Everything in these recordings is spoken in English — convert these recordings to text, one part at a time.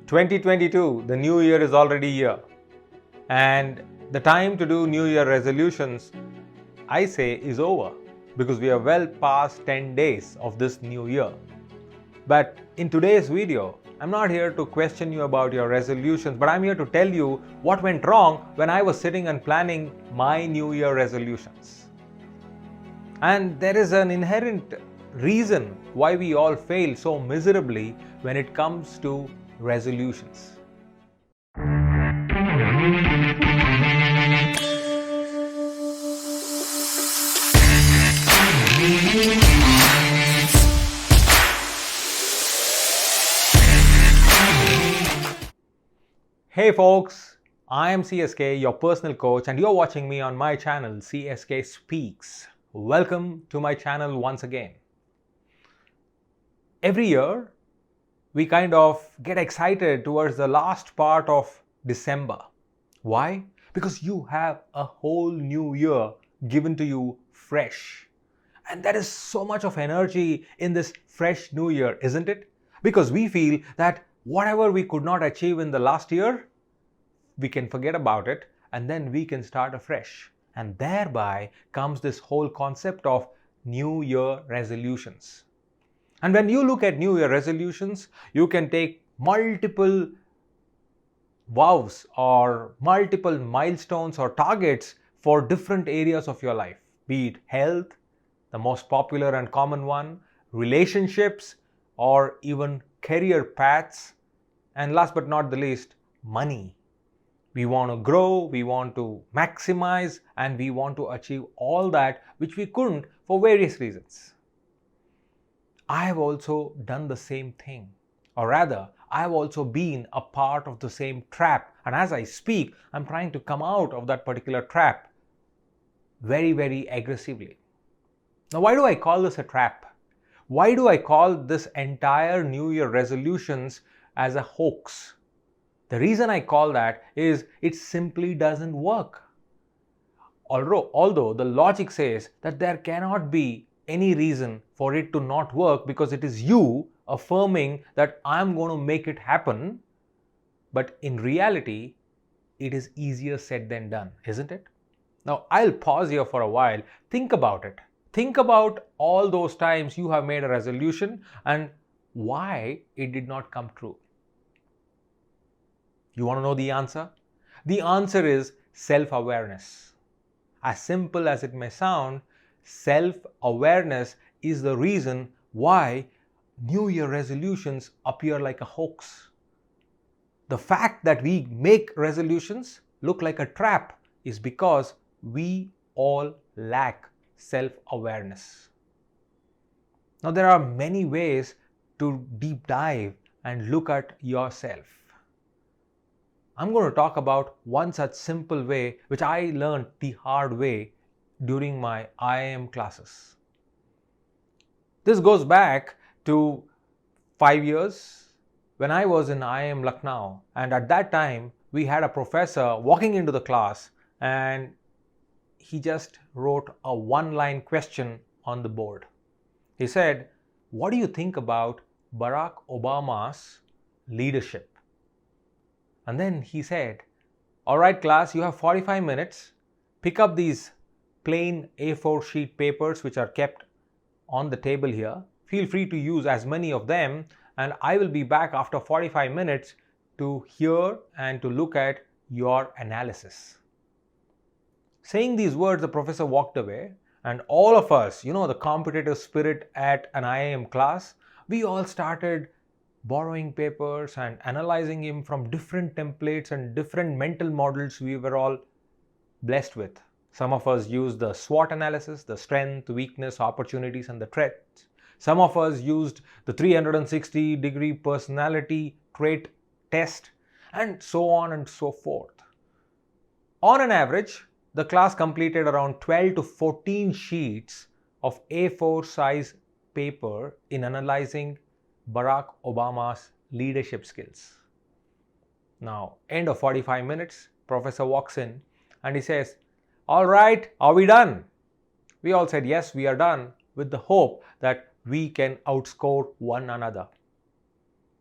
2022, the new year is already here. And the time to do new year resolutions, I say, is over because we are well past 10 days of this new year. But in today's video, I'm not here to question you about your resolutions, but I'm here to tell you what went wrong when I was sitting and planning my new year resolutions. And there is an inherent reason why we all fail so miserably when it comes to resolutions. Hey folks, I am CSK, your personal coach, and you're watching me on my channel CSKSpeaks. Welcome to my channel once again. Every year, we kind of get excited towards the last part of December. Why? Because you have a whole new year given to you fresh. And there is so much of energy in this fresh new year, isn't it? Because we feel that whatever we could not achieve in the last year, we can forget about it and then we can start afresh. And thereby comes this whole concept of New Year resolutions. And when you look at New Year resolutions, you can take multiple vows or multiple milestones or targets for different areas of your life, be it health, the most popular and common one, relationships, or even career paths, and last but not the least, money. We want to grow, we want to maximize, and we want to achieve all that which we couldn't for various reasons. I have also done the same thing, or rather, I have also been a part of the same trap, and as I speak, I'm trying to come out of that particular trap very, very aggressively. Now, why do I call this a trap? Why do I call this entire New Year resolutions as a hoax? The reason I call that is it simply doesn't work. Although the logic says that there cannot be any reason for it to not work because it is you affirming that I'm going to make it happen, but in reality, it is easier said than done, isn't it? Now, I'll pause here for a while. Think about it. Think about all those times you have made a resolution and why it did not come true. You want to know the answer? The answer is self-awareness. As simple as it may sound, self-awareness is the reason why New Year resolutions appear like a hoax. The fact that we make resolutions look like a trap is because we all lack self-awareness. Now, there are many ways to deep dive and look at yourself. I'm going to talk about one such simple way which I learned the hard way during my IIM classes. This goes back to 5 years when I was in IIM Lucknow, and at that time we had a professor walking into the class and he just wrote a one-line question on the board. He said, "What do you think about Barack Obama's leadership?" And then he said, "All right, class, you have 45 minutes. Pick up these plain A4 sheet papers which are kept on the table here. Feel free to use as many of them, and I will be back after 45 minutes to hear and to look at your analysis." Saying these words, the professor walked away, and all of us, the competitive spirit at an IIM class, we all started borrowing papers and analyzing him from different templates and different mental models we were all blessed with. Some of us used the SWOT analysis, the strength, weakness, opportunities, and the threats. Some of us used the 360-degree personality trait test, and so on and so forth. On an average, the class completed around 12 to 14 sheets of A4 size paper in analyzing Barack Obama's leadership skills. Now, end of 45 minutes, professor walks in and he says, "All right, are we done?" We all said, "Yes, we are done," with the hope that we can outscore one another.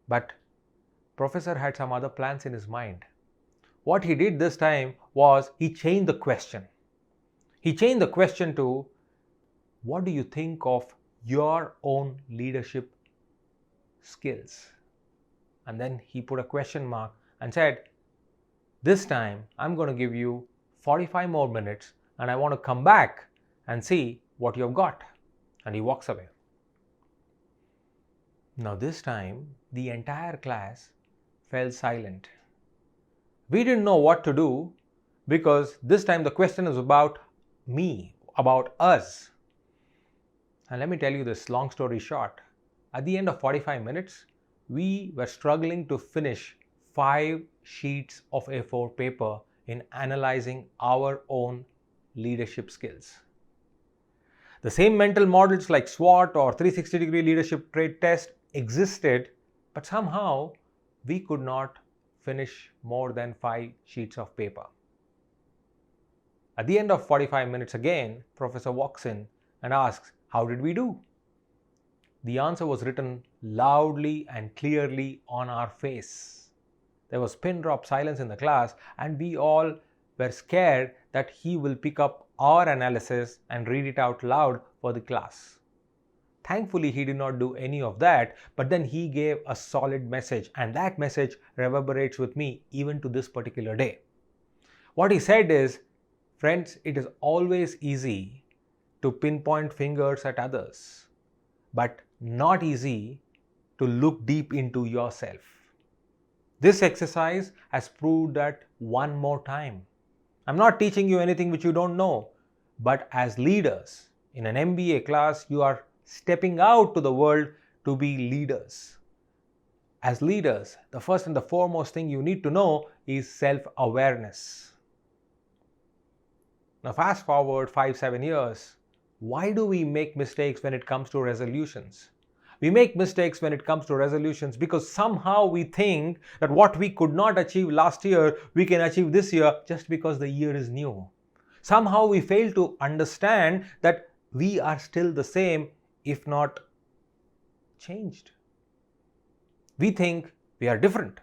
But Professor had some other plans in his mind. What he did this time was he changed the question. He changed the question to, what do you think of your own leadership skills? And then he put a question mark and said, this time I'm going to give you 45 more minutes and I want to come back and see what you've got. And he walks away. Now this time the entire class fell silent. We didn't know what to do because this time the question is about me, about us. And let me tell you this long story short. At the end of 45 minutes, we were struggling to finish 5 sheets of A4 paper in analyzing our own leadership skills. The same mental models like SWOT or 360-degree leadership trait test existed, but somehow we could not finish more than 5 sheets of paper. At the end of 45 minutes again, Professor walks in and asks, how did we do? The answer was written loudly and clearly on our face. There was pin drop silence in the class and we all were scared that he will pick up our analysis and read it out loud for the class. Thankfully, he did not do any of that, but then he gave a solid message and that message reverberates with me even to this particular day. What he said is, friends, it is always easy to pinpoint fingers at others, but not easy to look deep into yourself. This exercise has proved that one more time. I'm not teaching you anything which you don't know, but as leaders in an MBA class, you are stepping out to the world to be leaders. As leaders, the first and the foremost thing you need to know is self-awareness. Now fast forward 5-7 years, why do we make mistakes when it comes to resolutions? We make mistakes when it comes to resolutions because somehow we think that what we could not achieve last year, we can achieve this year just because the year is new. Somehow we fail to understand that we are still the same, if not changed. We think we are different.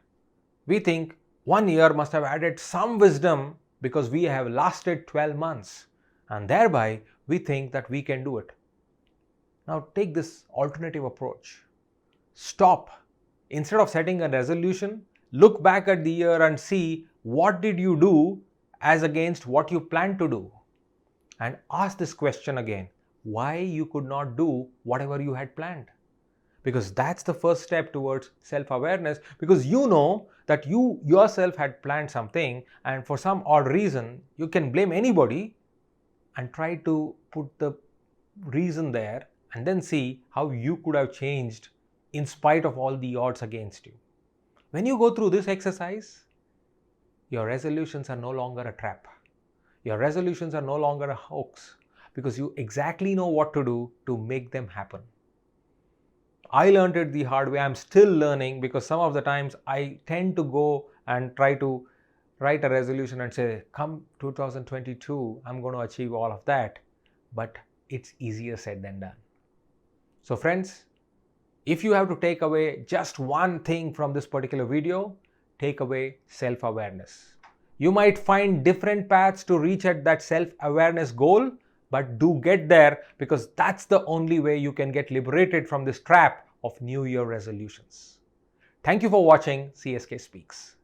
We think 1 year must have added some wisdom because we have lasted 12 months and thereby we think that we can do it. Now take this alternative approach. Stop. Instead of setting a resolution, look back at the year and see what did you do as against what you planned to do. And ask this question again, why you could not do whatever you had planned. Because that's the first step towards self-awareness, because you know that you yourself had planned something and for some odd reason you can blame anybody and try to put the reason there and then see how you could have changed in spite of all the odds against you. When you go through this exercise, your resolutions are no longer a trap. Your resolutions are no longer a hoax because you exactly know what to do to make them happen. I learned it the hard way. I'm still learning because some of the times I tend to go and try to write a resolution and say, come 2022, I'm going to achieve all of that. But it's easier said than done. So friends, if you have to take away just one thing from this particular video, take away self-awareness. You might find different paths to reach at that self-awareness goal, but do get there because that's the only way you can get liberated from this trap of New Year resolutions. Thank you for watching CSK Speaks.